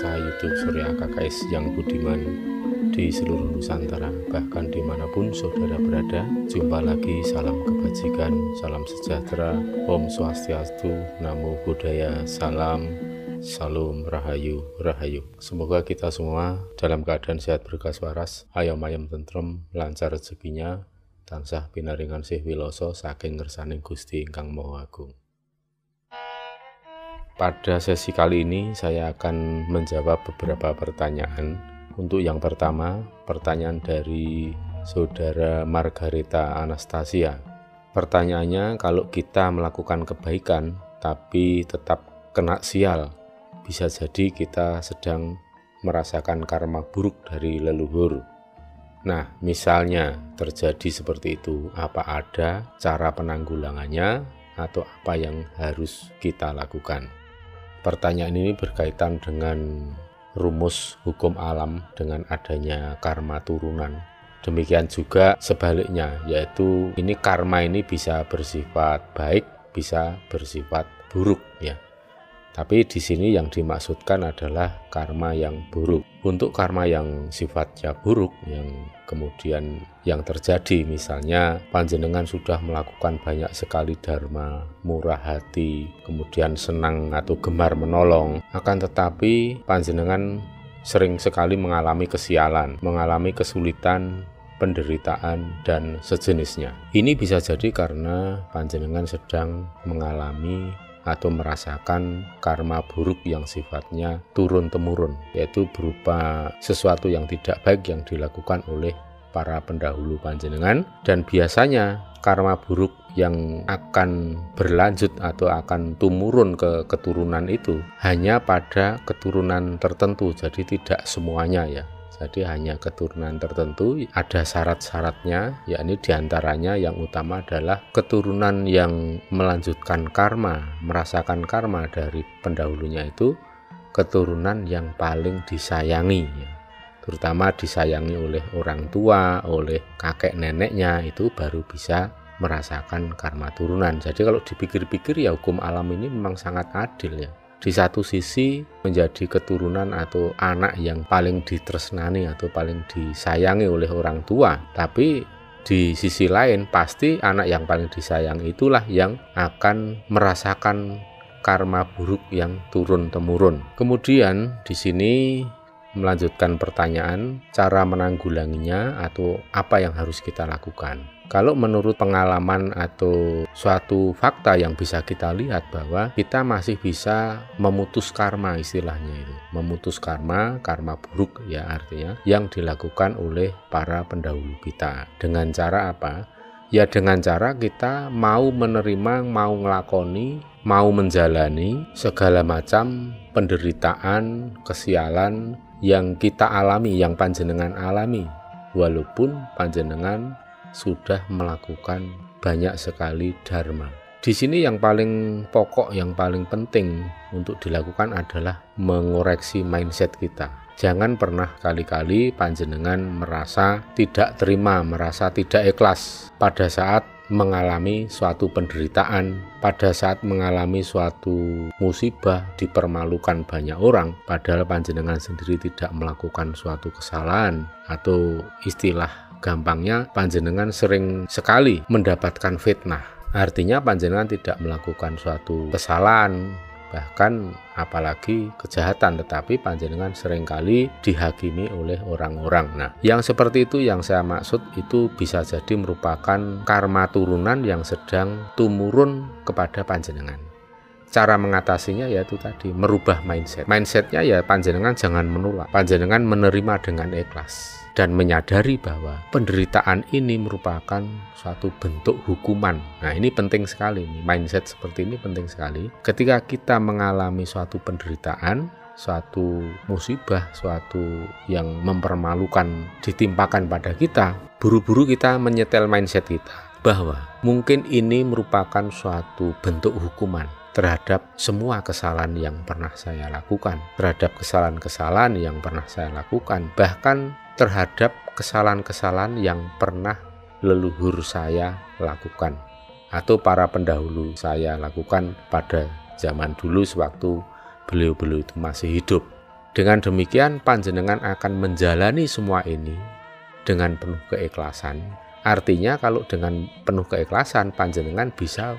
pemirsa YouTube Surya KKS yang budiman di seluruh Nusantara, bahkan dimanapun saudara berada. Jumpa lagi, salam kebajikan, salam sejahtera, Om Swastiastu, Namo Buddhaya, salam, Salam Rahayu, Rahayu. Semoga kita semua dalam keadaan sehat berkas waras, ayam-ayam tentrem, lancar rezekinya, tansah pinaringan sih wiloso saking ngersaning Gusti Ingkang Maha Agung. Pada sesi kali ini saya akan menjawab beberapa pertanyaan. Untuk yang pertama, pertanyaan dari saudara Margareta Anastasia. Pertanyaannya, kalau kita melakukan kebaikan tapi tetap kena sial, bisa jadi kita sedang merasakan karma buruk dari leluhur. Nah, misalnya terjadi seperti itu, apa ada cara penanggulangannya atau apa yang harus kita lakukan? Pertanyaan ini berkaitan dengan rumus hukum alam dengan adanya karma turunan. Demikian juga sebaliknya, yaitu ini karma ini bisa bersifat baik, bisa bersifat buruk ya. Tapi di sini yang dimaksudkan adalah karma yang buruk. Untuk karma yang sifatnya buruk, yang kemudian yang terjadi, misalnya panjenengan sudah melakukan banyak sekali dharma, murah hati, kemudian senang atau gemar menolong, akan tetapi panjenengan sering sekali mengalami kesialan, mengalami kesulitan, penderitaan, dan sejenisnya. Ini bisa jadi karena panjenengan sedang mengalami atau merasakan karma buruk yang sifatnya turun-temurun, yaitu berupa sesuatu yang tidak baik yang dilakukan oleh para pendahulu panjenengan. Dan biasanya karma buruk yang akan berlanjut atau akan tumurun ke keturunan itu hanya pada keturunan tertentu, jadi tidak semuanya ya. Jadi hanya keturunan tertentu, ada syarat-syaratnya, yakni diantaranya yang utama adalah keturunan yang melanjutkan karma, merasakan karma dari pendahulunya itu keturunan yang paling disayangi ya. Terutama disayangi oleh orang tua, oleh kakek neneknya, itu baru bisa merasakan karma turunan. Jadi kalau dipikir-pikir ya hukum alam ini memang sangat adil ya. Di satu sisi menjadi keturunan atau anak yang paling ditresnani atau paling disayangi oleh orang tua, tapi di sisi lain pasti anak yang paling disayang itulah yang akan merasakan karma buruk yang turun-temurun. Kemudian di sini melanjutkan pertanyaan, cara menanggulanginya atau apa yang harus kita lakukan. Kalau menurut pengalaman atau suatu fakta yang bisa kita lihat bahwa kita masih bisa memutus karma, istilahnya itu. Memutus karma buruk ya artinya yang dilakukan oleh para pendahulu kita. Dengan cara apa? Ya dengan cara kita mau menerima, mau ngelakoni, mau menjalani segala macam penderitaan, kesialan yang kita alami, yang panjenengan alami, walaupun panjenengan sudah melakukan banyak sekali dharma. Di sini yang paling pokok, yang paling penting untuk dilakukan adalah mengoreksi mindset kita. Jangan pernah kali-kali panjenengan merasa tidak terima, merasa tidak ikhlas pada saat mengalami suatu penderitaan, pada saat mengalami suatu musibah, dipermalukan banyak orang, padahal panjenengan sendiri tidak melakukan suatu kesalahan, atau istilah gampangnya panjenengan sering sekali mendapatkan fitnah. Artinya panjenengan tidak melakukan suatu kesalahan, bahkan apalagi kejahatan, tetapi panjenengan seringkali dihakimi oleh orang-orang. Nah, yang seperti itu yang saya maksud itu bisa jadi merupakan karma turunan yang sedang tumurun kepada panjenengan. Cara mengatasinya yaitu tadi merubah mindset. Mindsetnya ya panjenengan jangan menolak, panjenengan menerima dengan ikhlas dan menyadari bahwa penderitaan ini merupakan suatu bentuk hukuman. Nah, ini penting sekali, mindset seperti ini penting sekali. Ketika kita mengalami suatu penderitaan, suatu musibah, suatu yang mempermalukan ditimpakan pada kita, buru-buru kita menyetel mindset kita bahwa mungkin ini merupakan suatu bentuk hukuman terhadap semua kesalahan yang pernah saya lakukan, terhadap kesalahan-kesalahan yang pernah saya lakukan, bahkan terhadap kesalahan-kesalahan yang pernah leluhur saya lakukan atau para pendahulu saya lakukan pada zaman dulu sewaktu beliau-beliau itu masih hidup. Dengan demikian panjenengan akan menjalani semua ini dengan penuh keikhlasan. Artinya kalau dengan penuh keikhlasan panjenengan bisa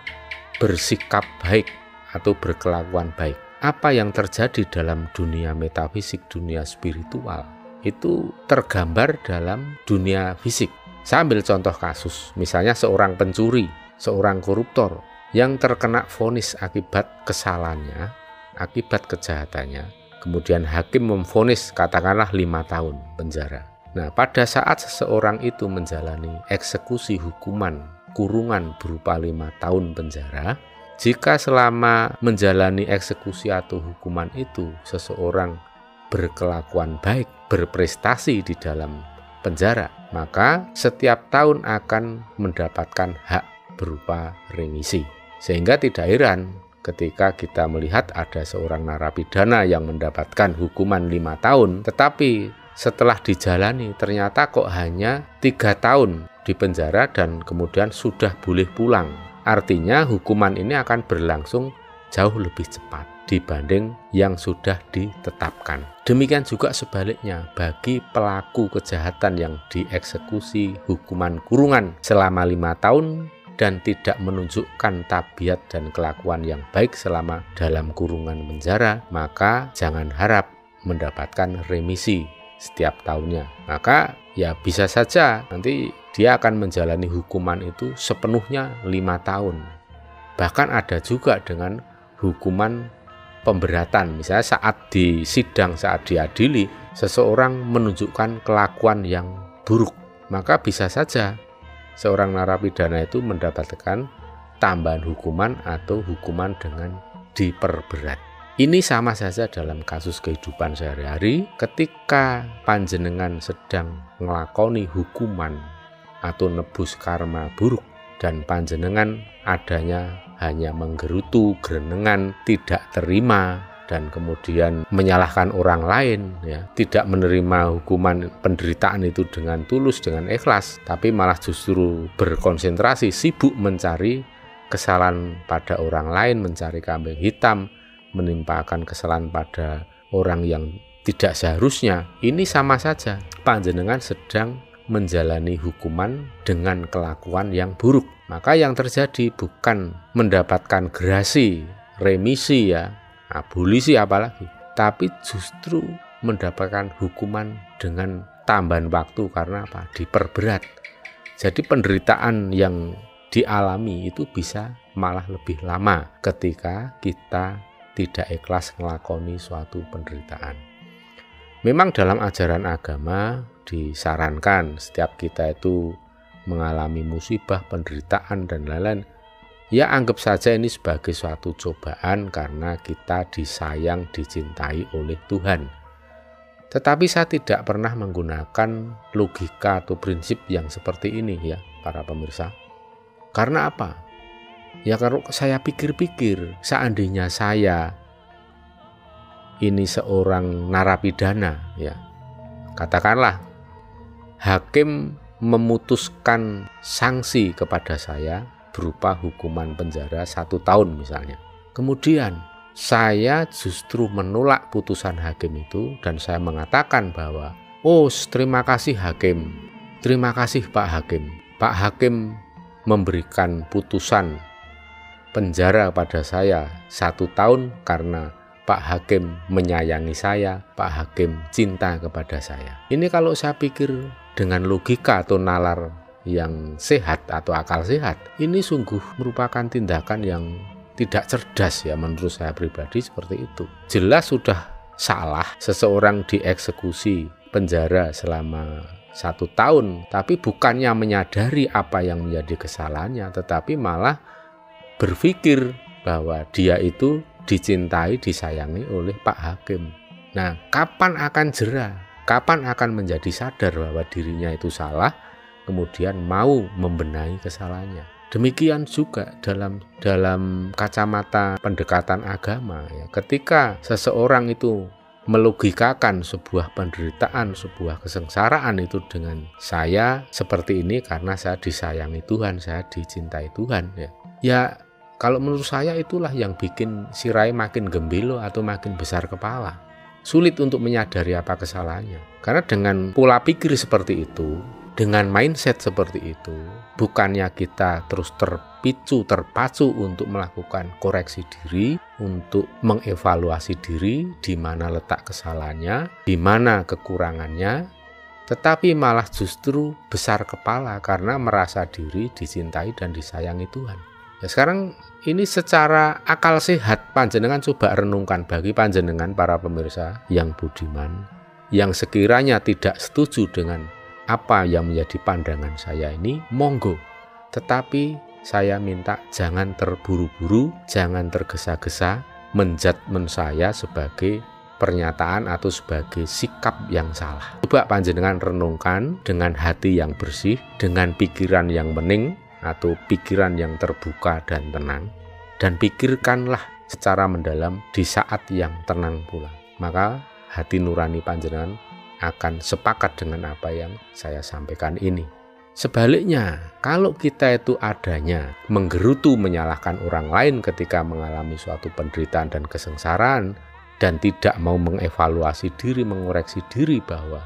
bersikap baik atau berkelakuan baik. Apa yang terjadi dalam dunia metafisik, dunia spiritual, itu tergambar dalam dunia fisik. Saya ambil contoh kasus, misalnya seorang pencuri, seorang koruptor yang terkena vonis akibat kesalahannya, akibat kejahatannya. Kemudian hakim memvonis katakanlah 5 tahun penjara. Nah, pada saat seseorang itu menjalani eksekusi hukuman kurungan berupa 5 tahun penjara, jika selama menjalani eksekusi atau hukuman itu seseorang berkelakuan baik, berprestasi di dalam penjara, maka setiap tahun akan mendapatkan hak berupa remisi. Sehingga tidak heran ketika kita melihat ada seorang narapidana yang mendapatkan hukuman 5 tahun, tetapi setelah dijalani ternyata kok hanya 3 tahun di penjara dan kemudian sudah boleh pulang. Artinya hukuman ini akan berlangsung jauh lebih cepat dibanding yang sudah ditetapkan. Demikian juga sebaliknya bagi pelaku kejahatan yang dieksekusi hukuman kurungan selama 5 tahun dan tidak menunjukkan tabiat dan kelakuan yang baik selama dalam kurungan penjara, maka jangan harap mendapatkan remisi setiap tahunnya. Maka ya bisa saja nanti dia akan menjalani hukuman itu sepenuhnya 5 tahun. Bahkan ada juga dengan hukuman pemberatan. Misalnya saat di sidang, saat diadili, seseorang menunjukkan kelakuan yang buruk, maka bisa saja seorang narapidana itu mendapatkan tambahan hukuman atau hukuman dengan diperberat. Ini sama saja dalam kasus kehidupan sehari-hari. Ketika panjenengan sedang ngelakoni hukuman atau nebus karma buruk dan panjenengan adanya hanya menggerutu, gerenengan, tidak terima dan kemudian menyalahkan orang lain, ya, tidak menerima hukuman penderitaan itu dengan tulus, dengan ikhlas, tapi malah justru berkonsentrasi sibuk mencari kesalahan pada orang lain, mencari kambing hitam, menimpakan kesalahan pada orang yang tidak seharusnya. Ini sama saja panjenengan sedang menjalani hukuman dengan kelakuan yang buruk. Maka yang terjadi bukan mendapatkan gerasi, remisi, ya, abolisi apalagi, tapi justru mendapatkan hukuman dengan tambahan waktu. Karena apa? Diperberat. Jadi penderitaan yang dialami itu bisa malah lebih lama ketika kita tidak ikhlas ngelakoni suatu penderitaan. Memang dalam ajaran agama disarankan setiap kita itu mengalami musibah, penderitaan dan lain-lain, ya anggap saja ini sebagai suatu cobaan karena kita disayang, dicintai oleh Tuhan. Tetapi saya tidak pernah menggunakan logika atau prinsip yang seperti ini, ya para pemirsa. Karena apa? Ya kalau saya pikir-pikir, seandainya saya ini seorang narapidana, ya katakanlah hakim memutuskan sanksi kepada saya berupa hukuman penjara 1 tahun misalnya. Kemudian saya justru menolak putusan hakim itu dan saya mengatakan bahwa, oh terima kasih hakim, terima kasih Pak Hakim. Pak Hakim memberikan putusan penjara pada saya 1 tahun karena Pak Hakim menyayangi saya, Pak Hakim cinta kepada saya. Ini kalau saya pikir dengan logika atau nalar yang sehat atau akal sehat, ini sungguh merupakan tindakan yang tidak cerdas, ya menurut saya pribadi seperti itu. Jelas sudah salah seseorang dieksekusi penjara selama 1 tahun, tapi bukannya menyadari apa yang menjadi kesalahannya, tetapi malah berpikir bahwa dia itu dicintai, disayangi oleh Pak Hakim. Nah, kapan akan jera? Kapan akan menjadi sadar bahwa dirinya itu salah, kemudian mau membenahi kesalahannya? Demikian juga dalam kacamata pendekatan agama, ya. Ketika seseorang itu melogikakan sebuah penderitaan, sebuah kesengsaraan itu dengan saya seperti ini karena saya disayangi Tuhan, saya dicintai Tuhan, ya. Ya, kalau menurut saya itulah yang bikin si Rai makin gembelo atau makin besar kepala. sulit untuk menyadari apa kesalahannya. Karena dengan pola pikir seperti itu, dengan mindset seperti itu, bukannya kita terus terpacu untuk melakukan koreksi diri, untuk mengevaluasi diri, di mana letak kesalahannya, di mana kekurangannya, tetapi malah justru besar kepala karena merasa diri dicintai dan disayangi Tuhan. Ya, sekarang ini secara akal sehat panjenengan coba renungkan, bagi panjenengan para pemirsa yang budiman, yang sekiranya tidak setuju dengan apa yang menjadi pandangan saya ini, monggo. Tetapi saya minta jangan terburu-buru, jangan tergesa-gesa menjudgment saya sebagai pernyataan atau sebagai sikap yang salah. Coba panjenengan renungkan dengan hati yang bersih, dengan pikiran yang bening atau pikiran yang terbuka dan tenang, dan pikirkanlah secara mendalam di saat yang tenang pula. Maka hati nurani panjenengan akan sepakat dengan apa yang saya sampaikan ini. Sebaliknya, kalau kita itu adanya menggerutu menyalahkan orang lain ketika mengalami suatu penderitaan dan kesengsaraan, dan tidak mau mengevaluasi diri, mengoreksi diri, bahwa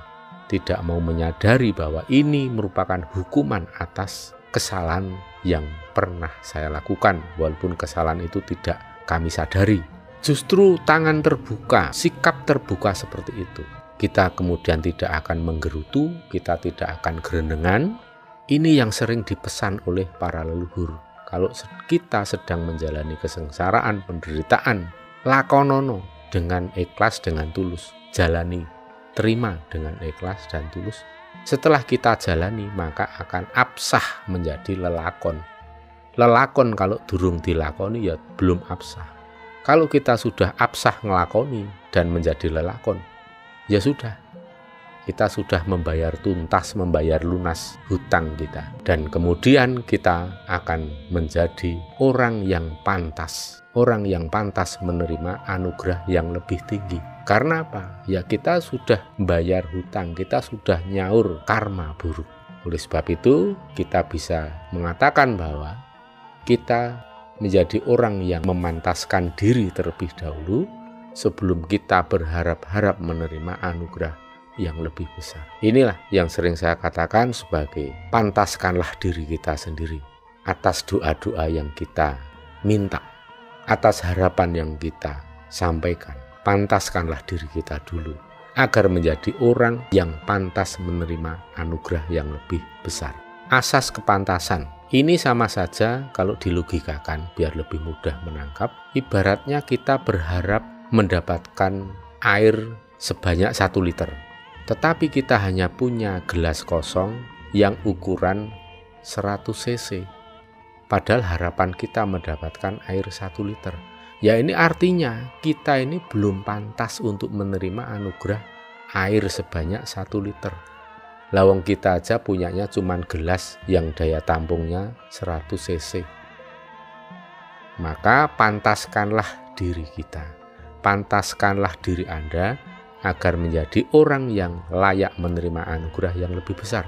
tidak mau menyadari bahwa ini merupakan hukuman atas kesalahan yang pernah saya lakukan, walaupun kesalahan itu tidak kami sadari. Justru tangan terbuka, sikap terbuka seperti itu, kita kemudian tidak akan menggerutu, kita tidak akan gerendengan. Ini yang sering dipesan oleh para leluhur. Kalau kita sedang menjalani kesengsaraan, penderitaan, lakonono dengan ikhlas, dengan tulus. Jalani, terima dengan ikhlas dan tulus. Setelah kita jalani, maka akan absah menjadi lelakon. Lelakon kalau durung dilakoni ya belum absah. Kalau kita sudah absah ngelakoni dan menjadi lelakon, ya sudah, kita sudah membayar tuntas, membayar lunas hutang kita. Dan kemudian kita akan menjadi orang yang pantas menerima anugerah yang lebih tinggi. Karena apa? Ya kita sudah membayar hutang, kita sudah nyaur karma buruk. Oleh sebab itu, kita bisa mengatakan bahwa kita menjadi orang yang memantaskan diri terlebih dahulu sebelum kita berharap-harap menerima anugerah yang lebih besar. Inilah yang sering saya katakan sebagai pantaskanlah diri kita sendiri atas doa-doa yang kita minta, atas harapan yang kita sampaikan. Pantaskanlah diri kita dulu agar menjadi orang yang pantas menerima anugerah yang lebih besar. Asas kepantasan ini sama saja kalau dilogikakan biar lebih mudah menangkap. Ibaratnya kita berharap mendapatkan air sebanyak 1 liter. Tetapi kita hanya punya gelas kosong yang ukuran 100 cc. Padahal harapan kita mendapatkan air 1 liter. Ya ini artinya kita ini belum pantas untuk menerima anugerah air sebanyak 1 liter. Lawang kita aja punyanya cuman gelas yang daya tampungnya 100 cc. Maka pantaskanlah diri kita. Pantaskanlah diri Anda agar menjadi orang yang layak menerima anugerah yang lebih besar.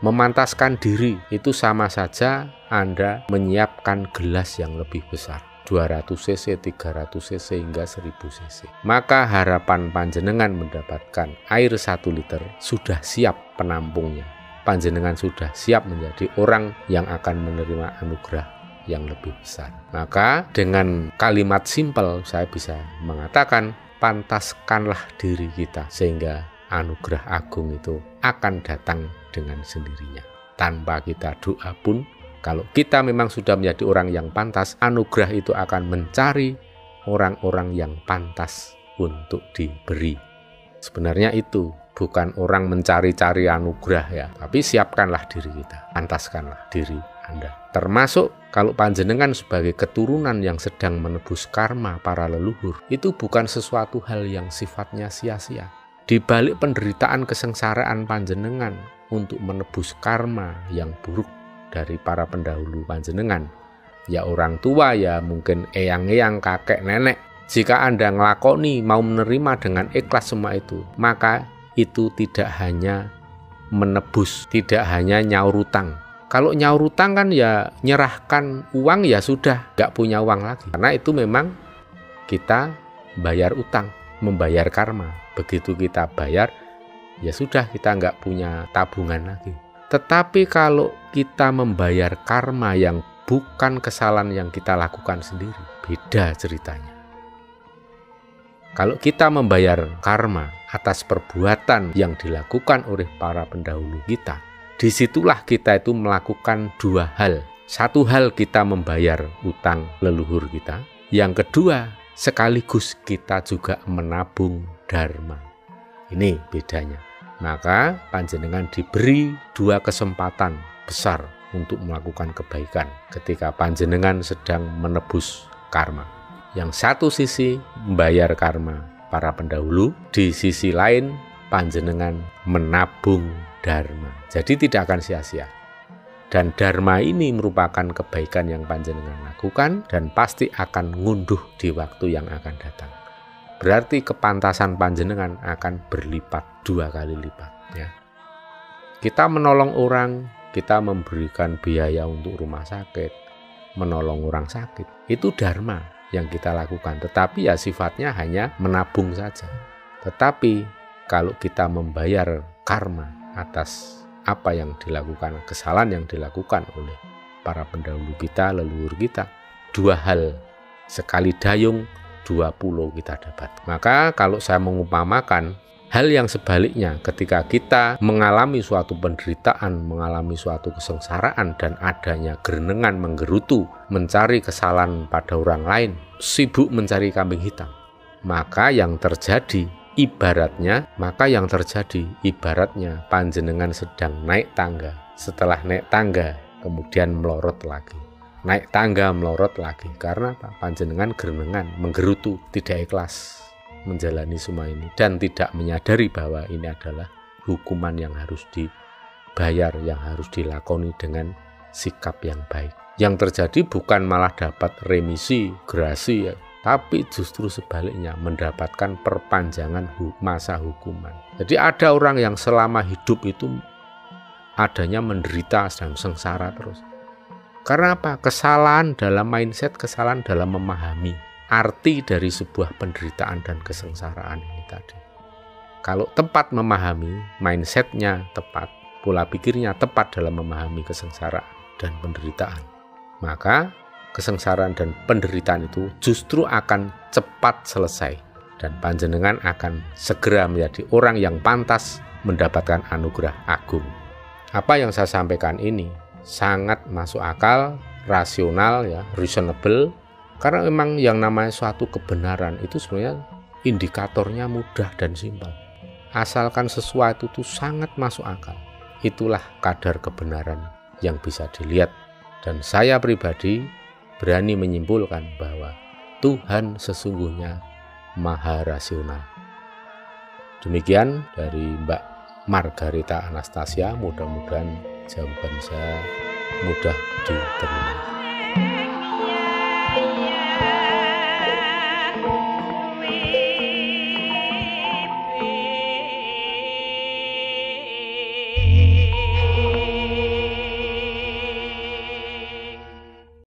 Memantaskan diri itu sama saja Anda menyiapkan gelas yang lebih besar, 200 cc, 300 cc, hingga 1000 cc. Maka harapan panjenengan mendapatkan air 1 liter sudah siap penampungnya. Panjenengan sudah siap menjadi orang yang akan menerima anugerah yang lebih besar. Maka dengan kalimat simpel saya bisa mengatakan, pantaskanlah diri kita sehingga anugerah agung itu akan datang dengan sendirinya. Tanpa kita doa pun, kalau kita memang sudah menjadi orang yang pantas, anugerah itu akan mencari orang-orang yang pantas untuk diberi. Sebenarnya itu bukan orang mencari-cari anugerah ya, tapi siapkanlah diri kita, pantaskanlah diri Anda. Termasuk kalau panjenengan sebagai keturunan yang sedang menebus karma para leluhur, itu bukan sesuatu hal yang sifatnya sia-sia. Di balik penderitaan kesengsaraan panjenengan untuk menebus karma yang buruk dari para pendahulu panjenengan, ya orang tua, ya mungkin eyang-eyang, kakek, nenek, jika Anda ngelakoni mau menerima dengan ikhlas semua itu, maka itu tidak hanya menebus, tidak hanya nyaur utang. Kalau nyaur utang kan ya nyerahkan uang, ya sudah, gak punya uang lagi. Karena itu memang kita bayar utang. membayar karma. Begitu kita bayar, ya sudah, kita nggak punya tabungan lagi. Tetapi kalau kita membayar karma yang bukan kesalahan yang kita lakukan sendiri, beda ceritanya. Kalau kita membayar karma atas perbuatan yang dilakukan oleh para pendahulu kita, disitulah kita itu melakukan dua hal. Satu hal, kita membayar utang leluhur kita. Yang kedua, sekaligus kita juga menabung dharma. Ini bedanya. Maka panjenengan diberi dua kesempatan besar untuk melakukan kebaikan ketika panjenengan sedang menebus karma. Yang satu sisi membayar karma para pendahulu, di sisi lain panjenengan menabung dharma. Jadi tidak akan sia-sia. Dan dharma ini merupakan kebaikan yang panjenengan lakukan dan pasti akan ngunduh di waktu yang akan datang. Berarti kepantasan panjenengan akan berlipat, 2 kali lipat. Ya. Kita menolong orang, kita memberikan biaya untuk rumah sakit, menolong orang sakit, itu dharma yang kita lakukan. Tetapi ya sifatnya hanya menabung saja. Tetapi kalau kita membayar karma atas apa yang dilakukan, kesalahan yang dilakukan oleh para pendahulu kita, leluhur kita, 2 hal, sekali dayung 20 kita dapat. Maka kalau saya mengumpamakan hal yang sebaliknya, ketika kita mengalami suatu penderitaan, mengalami suatu kesengsaraan dan adanya gerenengan menggerutu, mencari kesalahan pada orang lain, sibuk mencari kambing hitam, maka yang terjadi ibaratnya panjenengan sedang naik tangga. Setelah naik tangga kemudian melorot lagi. Naik tangga melorot lagi. Karena apa? Panjenengan gerenengan, menggerutu, tidak ikhlas menjalani semua ini dan tidak menyadari bahwa ini adalah hukuman yang harus dibayar, yang harus dilakoni dengan sikap yang baik. Yang terjadi bukan malah dapat remisi, grasi, tapi justru sebaliknya mendapatkan perpanjangan masa hukuman. Jadi ada orang yang selama hidup itu adanya menderita dan sengsara terus. Karena apa? Kesalahan dalam mindset, kesalahan dalam memahami arti dari sebuah penderitaan dan kesengsaraan ini tadi. Kalau tepat memahami, mindsetnya tepat, pola pikirnya tepat dalam memahami kesengsaraan dan penderitaan, maka kesengsaraan dan penderitaan itu justru akan cepat selesai dan panjenengan akan segera menjadi orang yang pantas mendapatkan anugerah agung. Apa yang saya sampaikan ini sangat masuk akal, rasional, ya, reasonable, karena memang yang namanya suatu kebenaran itu sebenarnya indikatornya mudah dan simpel. Asalkan sesuatu itu sangat masuk akal, itulah kadar kebenaran yang bisa dilihat. Dan saya pribadi berani menyimpulkan bahwa Tuhan sesungguhnya maha rasional. Demikian dari Mbak Margarita Anastasia, mudah-mudahan jawaban saya mudah diterima.